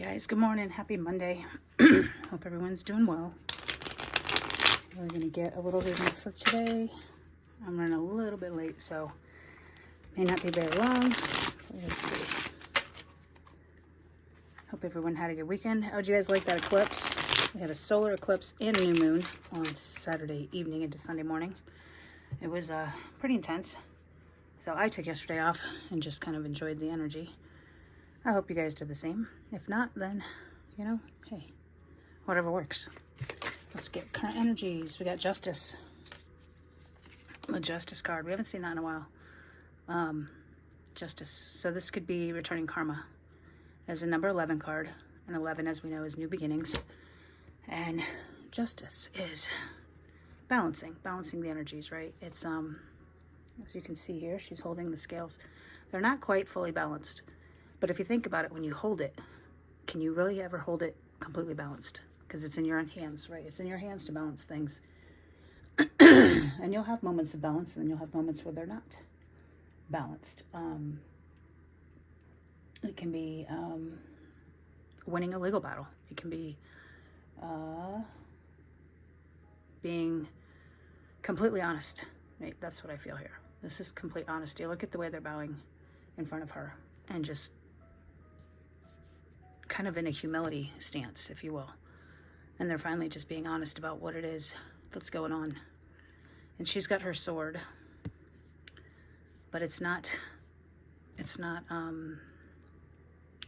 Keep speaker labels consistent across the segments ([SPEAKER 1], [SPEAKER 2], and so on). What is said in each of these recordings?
[SPEAKER 1] Guys, good morning. Happy Monday. Hope everyone's doing well. We're going to get a little reading for today. I'm running a little bit late, so may not be very long. Let's see. Hope everyone had a good weekend. How'd you guys like that eclipse? We had a solar eclipse and a new moon on Saturday evening into Sunday morning. It was pretty intense. So I took yesterday off and just kind of enjoyed the energy. I hope you guys did the same. If not, then, you know, hey, whatever works. Let's get current energies. We got Justice. The Justice card. We haven't seen that in a while. Justice. So this could be returning karma as a number 11 card. And 11, as we know, is new beginnings. And Justice is balancing the energies, right? It's, as you can see here, she's holding the scales. They're not quite fully balanced. But if you think about it, when you hold it, can you really ever hold it completely balanced? Because it's in your hands, right? It's in your hands to balance things. And you'll have moments of balance, and then you'll have moments where they're not balanced. It can be winning a legal battle. It can be being completely honest. Right? That's what I feel here. This is complete honesty. Look at the way they're bowing in front of her and just kind of in a humility stance, if you will. And they're finally just being honest about what it is that's going on. And she's got her sword, but it's not in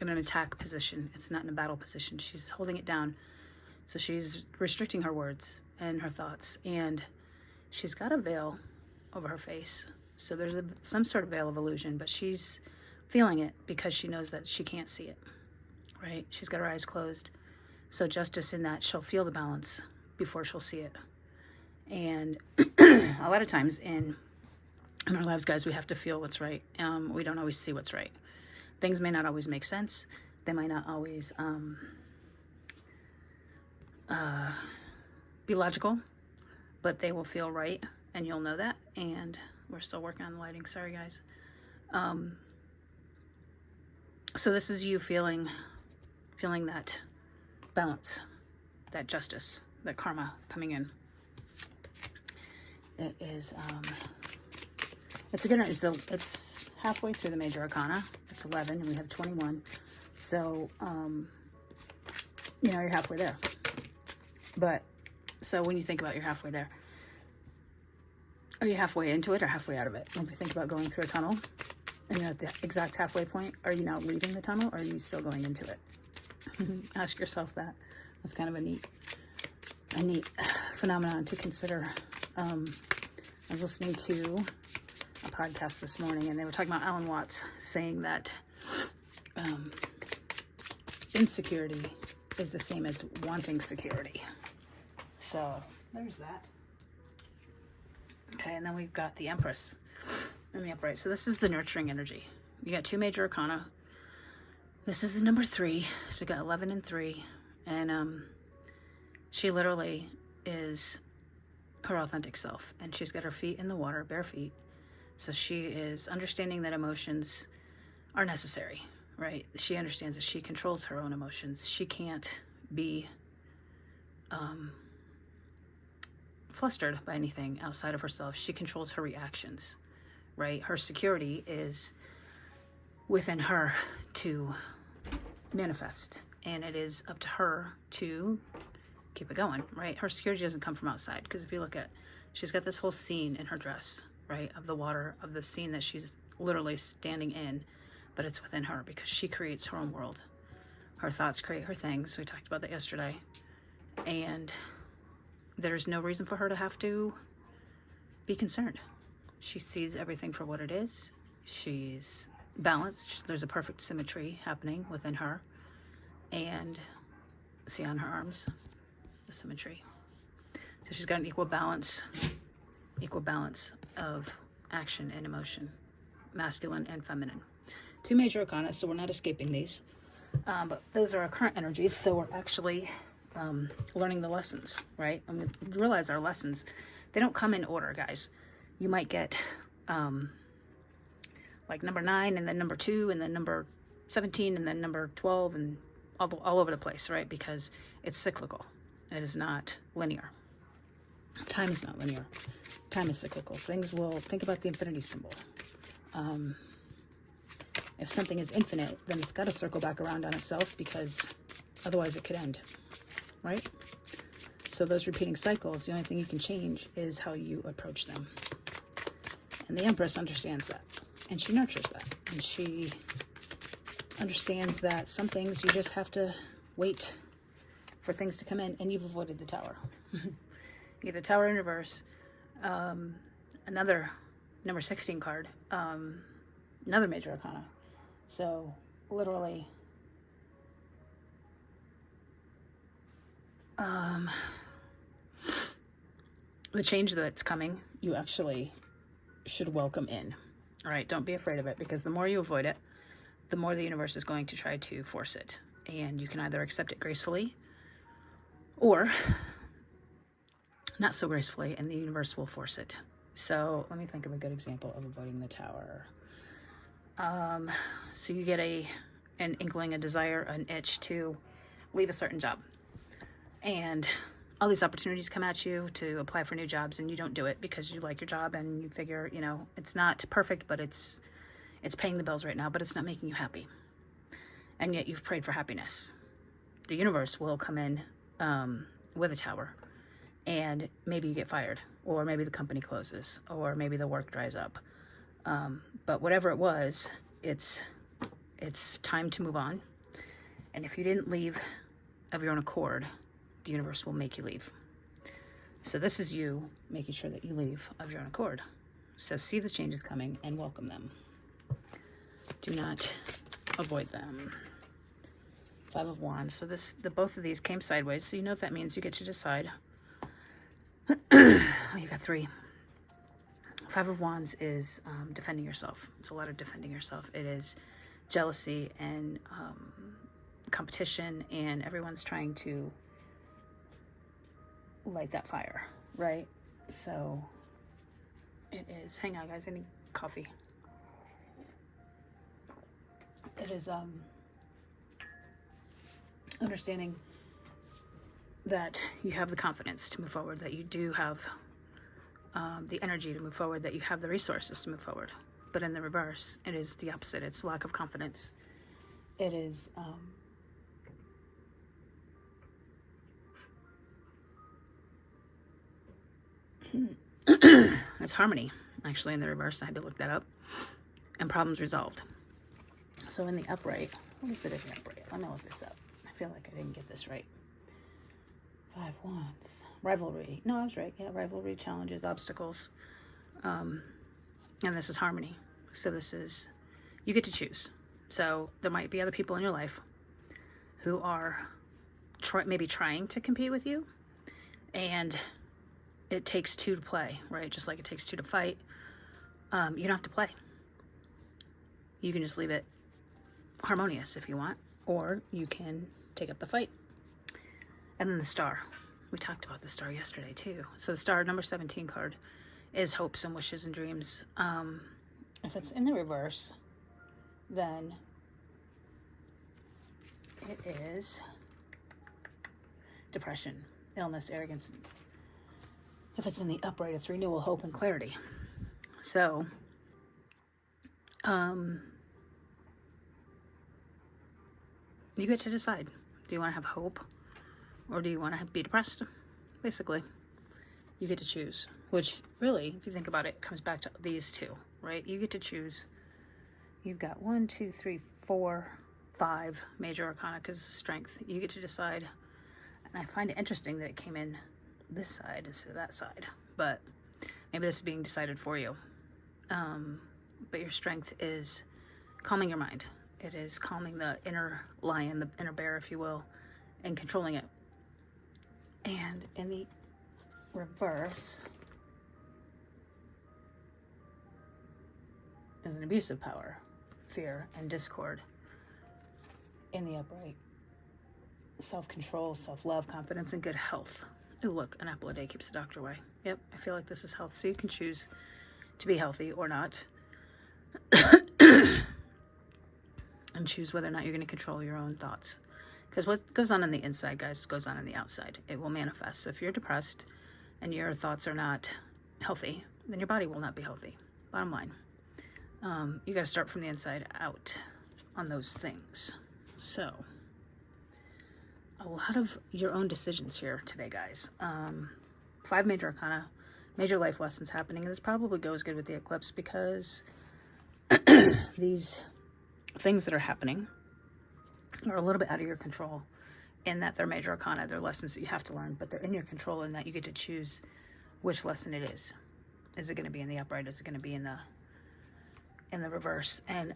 [SPEAKER 1] an attack position. It's not in a battle position. She's holding it down. So she's restricting her words and her thoughts. And she's got a veil over her face. So there's some sort of veil of illusion, but she's feeling it because she knows that she can't see it, right? She's got her eyes closed. So Justice in that she'll feel the balance before she'll see it. And a lot of times in our lives, guys, we have to feel what's right. We don't always see what's right. Things may not always make sense. They might not always be logical, but they will feel right, and you'll know that. And we're still working on the lighting. Sorry, guys. So this is you feeling that balance, that justice, that karma coming in. It is, it's a good, so it's halfway through the major arcana. It's 11 and we have 21. So, you know, you're halfway there. But, so when you think about you're halfway there, are you halfway into it or halfway out of it? When you think about going through a tunnel and you're at the exact halfway point, are you now leaving the tunnel or are you still going into it? Ask yourself that. That's kind of a neat phenomenon to consider. I was listening to a podcast this morning and they were talking about Alan Watts saying that insecurity is the same as wanting security. So there's that. Okay, and then we've got the Empress and the Upright. So this is the nurturing energy. You got two major arcana. This is the number 3. So you got 11 and 3. And she literally is her authentic self. And she's got her feet in the water, bare feet. So she is understanding that emotions are necessary, right? She understands that she controls her own emotions. She can't be flustered by anything outside of herself. She controls her reactions, right? Her security is within her to manifest, and it is up to her to keep it going, right? Her security doesn't come from outside, because if you look at, she's got this whole scene in her dress, right, of the water, of the scene that she's literally standing in, but it's within her because she creates her own world. Her thoughts create her things. We talked about that yesterday, and there's no reason for her to have to be concerned. She sees everything for what it is. She's balanced. There's a perfect symmetry happening within her. And see on her arms, the symmetry. So she's got an equal balance of action and emotion, masculine and feminine. Two major arcana, so we're not escaping these. But those are our current energies, so we're actually learning the lessons, right? And we realize our lessons, they don't come in order, guys. You might get like number 9 and then number 2 and then number 17 and then number 12 and all over the place, right? Because it's cyclical. It is not linear. Time is not linear. Time is cyclical. Things will, think about the infinity symbol. If something is infinite, then it's got to circle back around on itself, because otherwise it could end, right? So those repeating cycles, the only thing you can change is how you approach them. And the Empress understands that, and she nurtures that, and she understands that some things you just have to wait for things to come in, and you've avoided the Tower. You get the Tower in reverse, another number 16 card, another major arcana. So literally, the change that's coming, you actually should welcome in. All right, don't be afraid of it, because the more you avoid it, the more the universe is going to try to force it. And you can either accept it gracefully or not so gracefully, and the universe will force it. So let me think of a good example of avoiding the Tower. So you get an inkling, a desire, an itch to leave a certain job. And all these opportunities come at you to apply for new jobs, and you don't do it because you like your job and you figure, you know, it's not perfect, but it's paying the bills right now, but it's not making you happy. And yet you've prayed for happiness. The universe will come in with a Tower, and maybe you get fired, or maybe the company closes, or maybe the work dries up. But whatever it was, it's time to move on. And if you didn't leave of your own accord, the universe will make you leave. So this is you making sure that you leave of your own accord. So see the changes coming and welcome them. Do not avoid them. 5 of Wands. So both of these came sideways. So you know what that means. You get to decide. Oh, you got 3. 5 of Wands is defending yourself. It's a lot of defending yourself. It is jealousy and competition, and everyone's trying to light that fire, right? So it is, hang on guys, I need coffee. It is understanding that you have the confidence to move forward, that you do have the energy to move forward, that you have the resources to move forward. But in the reverse, it is the opposite. It's lack of confidence. It is it's harmony, actually, in the reverse. I had to look that up. And problems resolved. So in the upright, what is it in the upright? Let me look this up. I feel like I didn't get this right. 5 Wands. Rivalry. No, I was right. Yeah, rivalry, challenges, obstacles. And this is harmony. So this is, you get to choose. So there might be other people in your life who are maybe trying to compete with you. And it takes 2 to play, right? Just like it takes 2 to fight. You don't have to play. You can just leave it harmonious if you want, or you can take up the fight. And then the Star. We talked about the Star yesterday too. So the Star, number 17 card, is hopes and wishes and dreams. If it's in the reverse, then it is depression, illness, arrogance. If it's in the upright, it's renewal, hope, and clarity. So, you get to decide. Do you want to have hope, or do you want to be depressed? Basically, you get to choose. Which, really, if you think about it, comes back to these 2, right? You get to choose. You've got 1, 2, 3, 4, 5 major arcana, because it's strength. You get to decide. And I find it interesting that it came in this side instead of that side. But maybe this is being decided for you. But your strength is calming your mind. It is calming the inner lion, the inner bear, if you will, and controlling it. And in the reverse is an abusive power, fear and discord. In the upright, self-control, self-love, confidence, and good health. Ooh, look, an apple a day keeps the doctor away. Yep, I feel like this is health. So you can choose to be healthy or not. And choose whether or not you're going to control your own thoughts. Because what goes on the inside, guys, goes on the outside. It will manifest. So if you're depressed and your thoughts are not healthy, then your body will not be healthy. Bottom line. You got to start from the inside out on those things. So, a lot of your own decisions here today, guys. 5 major arcana, major life lessons happening. And this probably goes good with the eclipse because these things that are happening are a little bit out of your control in that they're major arcana. They're lessons that you have to learn, but they're in your control in that you get to choose which lesson it is. Is it going to be in the upright? Is it going to be in the reverse? And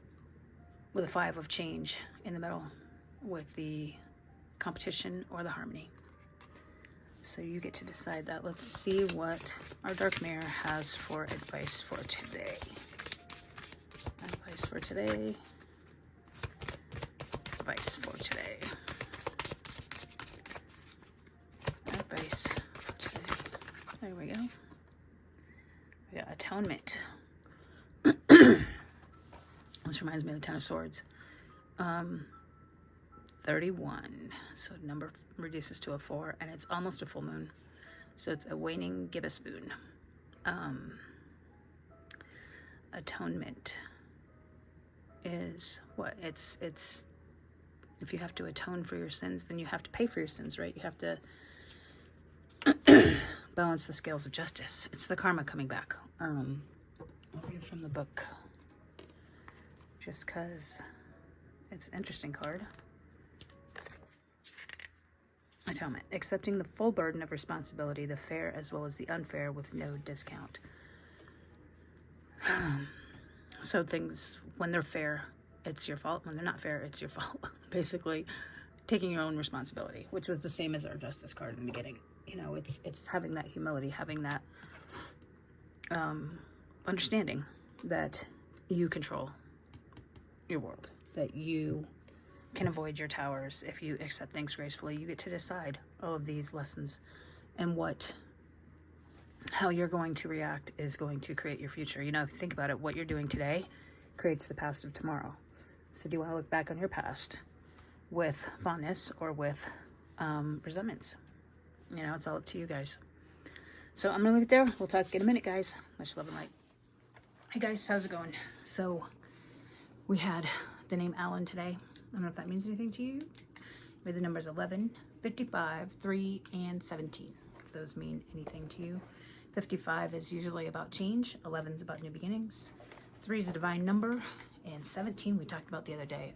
[SPEAKER 1] with a 5 of change in the middle with the competition or the harmony. So you get to decide that. Let's see what our dark mirror has for advice for today. Advice for today. Advice for today. Advice for today. There we go. We got atonement. This reminds me of the Ten of Swords. 31. So number reduces to a 4, and it's almost a full moon. So it's a waning give a spoon. Atonement is what? It's if you have to atone for your sins, then you have to pay for your sins, right? You have to balance the scales of justice. It's the karma coming back. I'll read from the book just because it's an interesting card. Atonement. Accepting the full burden of responsibility, the fair as well as the unfair, with no discount. So things, when they're fair, it's your fault. When they're not fair, it's your fault. Basically, taking your own responsibility, which was the same as our justice card in the beginning. You know, it's having that humility, having that understanding that you control your world, that you can avoid your towers if you accept things gracefully. You get to decide all of these lessons, and how you're going to react is going to create your future. You know, if you think about it, what you're doing today creates the past of tomorrow. So do you want to look back on your past with fondness or with resentments? You know, it's all up to you guys. So I'm gonna leave it there. We'll talk in a minute, guys. Much love and light. Hey guys, how's it going? So we had the name Alan today. I don't know if that means anything to you. We had the numbers 11, 55, 3, and 17. If those mean anything to you. 55 is usually about change. 11 is about new beginnings. 3 is a divine number. And 17 we talked about the other day,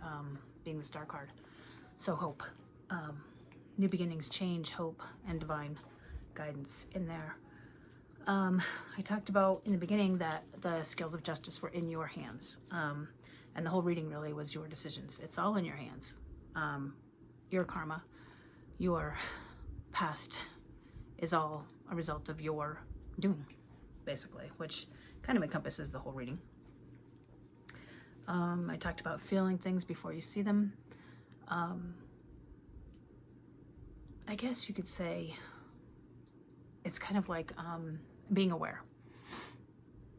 [SPEAKER 1] being the star card. So hope. New beginnings, change, hope, and divine guidance in there. I talked about in the beginning that the scales of justice were in your hands. And the whole reading really was your decisions. It's all in your hands. Your karma, your past is all a result of your doing, basically, which kind of encompasses the whole reading. I talked about feeling things before you see them. I guess you could say it's kind of like being aware.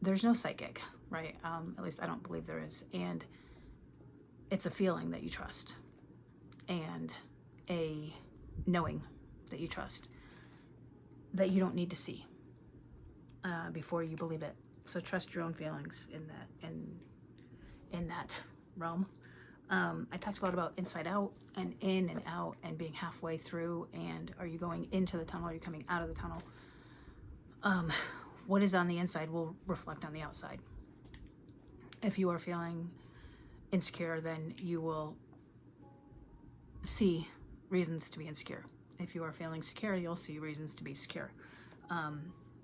[SPEAKER 1] There's no psychic, right? At least I don't believe there is. And it's a feeling that you trust and a knowing that you trust that you don't need to see before you believe it. So trust your own feelings in that realm. I talked a lot about inside out and in and out and being halfway through, and are you going into the tunnel, are you coming out of the tunnel? What is on the inside will reflect on the outside. If you are feeling insecure, then you will see reasons to be insecure. If you are feeling secure, you'll see reasons to be secure.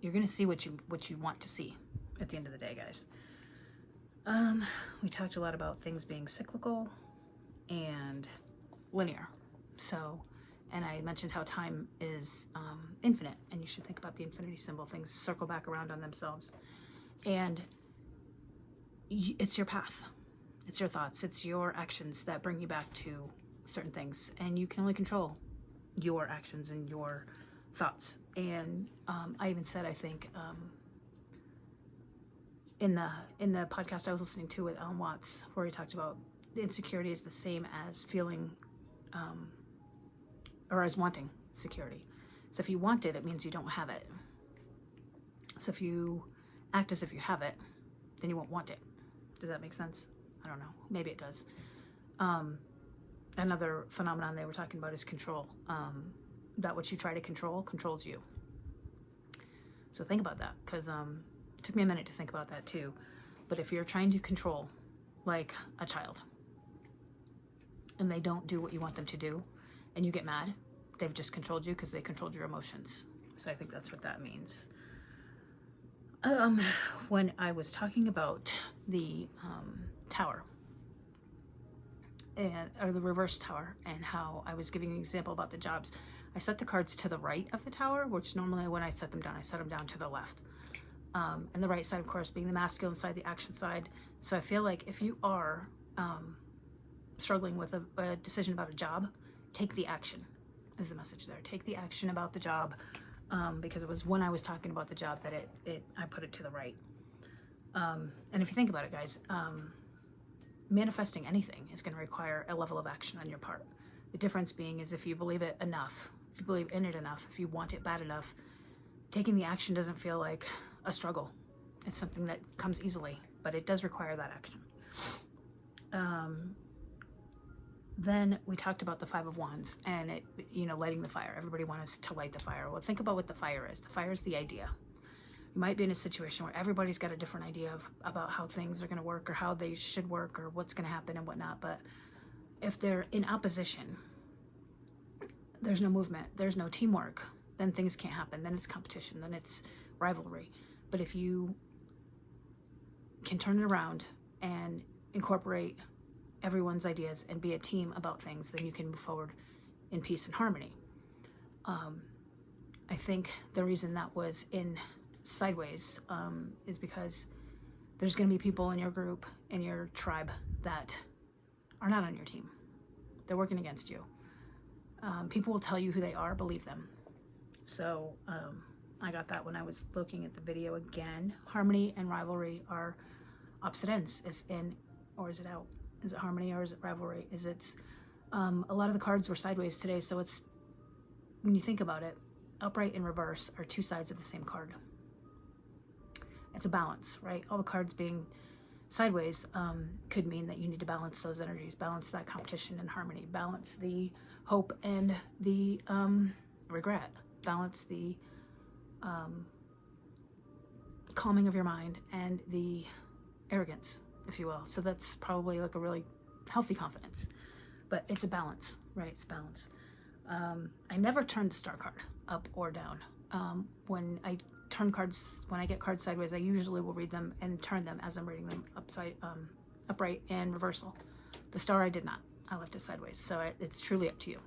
[SPEAKER 1] You're going to see what you want to see at the end of the day, guys. We talked a lot about things being cyclical and linear. So, and I mentioned how time is infinite, and you should think about the infinity symbol. Things circle back around on themselves. And it's your path. It's your thoughts. It's your actions that bring you back to certain things. And you can only control your actions and your thoughts. And I even said, I think, in the podcast I was listening to with Alan Watts, where he talked about insecurity is the same as feeling or as wanting security. So if you want it, it means you don't have it. So if you act as if you have it, then you won't want it. Does that make sense? I don't know. Maybe it does. Another phenomenon they were talking about is control. That what you try to control controls you. So think about that, because it took me a minute to think about that too. But if you're trying to control, like a child, and they don't do what you want them to do, and you get mad, they've just controlled you because they controlled your emotions. So I think that's what that means. When I was talking about the tower, or the reverse tower, and how I was giving an example about the jobs, I set the cards to the right of the tower, which normally when I set them down, I set them down to the left. And the right side, of course, being the masculine side, the action side. So I feel like if you are struggling with a decision about a job, take the action, is the message there. Take the action about the job, because it was when I was talking about the job that I put it to the right. And if you think about it, guys, manifesting anything is going to require a level of action on your part. The difference being is if you believe it enough, if you believe in it enough, if you want it bad enough, taking the action doesn't feel like a struggle. It's something that comes easily, but it does require that action. Then we talked about the Five of Wands and it, lighting the fire. Everybody wants to light the fire. Well, think about what the fire is. The fire is the idea. You might be in a situation where everybody's got a different idea about how things are going to work or how they should work or what's going to happen and whatnot. But if they're in opposition, there's no movement, there's no teamwork, then things can't happen. Then it's competition, then it's rivalry. But if you can turn it around and incorporate everyone's ideas and be a team about things, then you can move forward in peace and harmony. I think the reason that was in sideways is because there's going to be people in your group, in your tribe, that are not on your team. They're working against you. People will tell you who they are, believe them. So I got that when I was looking at the video again. Harmony and rivalry are opposite ends. Is in or is it out? Is it harmony or is it rivalry? Is it a lot of the cards were sideways today, so it's, when you think about it, upright and reverse are two sides of the same card. It's a balance, right? All the cards being sideways could mean that you need to balance those energies, balance that competition and harmony, balance the hope and the regret, balance the calming of your mind and the arrogance, if you will. So that's probably like a really healthy confidence, but it's a balance, right? It's balance. I never turn the star card up or down. When I turn cards, when I get cards sideways, I usually will read them and turn them as I'm reading them upright and reversal. The star I did not. I left it sideways. So it's truly up to you.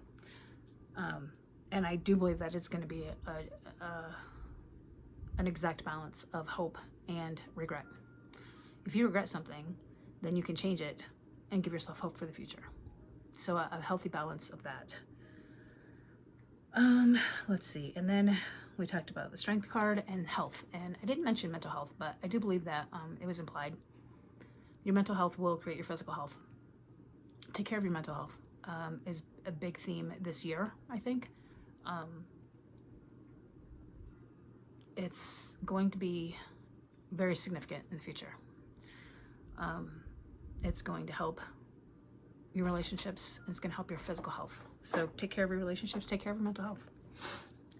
[SPEAKER 1] And I do believe that it's going to be an exact balance of hope and regret. If you regret something, then you can change it and give yourself hope for the future. So a healthy balance of that. Let's see. And then we talked about the Strength card and health. And I didn't mention mental health, but I do believe that it was implied. Your mental health will create your physical health. Take care of your mental health is a big theme this year, I think. It's going to be very significant in the future. It's going to help your relationships, and it's going to help your physical health. So take care of your relationships, take care of your mental health.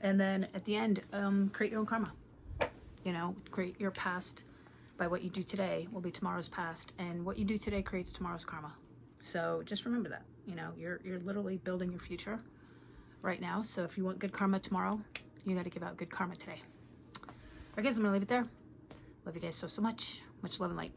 [SPEAKER 1] And then at the end, create your own karma. Create your past by what you do today will be tomorrow's past, and what you do today creates tomorrow's karma. So just remember that, you're literally building your future right now. So if you want good karma tomorrow, you got to give out good karma today. All right, guys, I'm going to leave it there. Love you guys so much. Much love and light.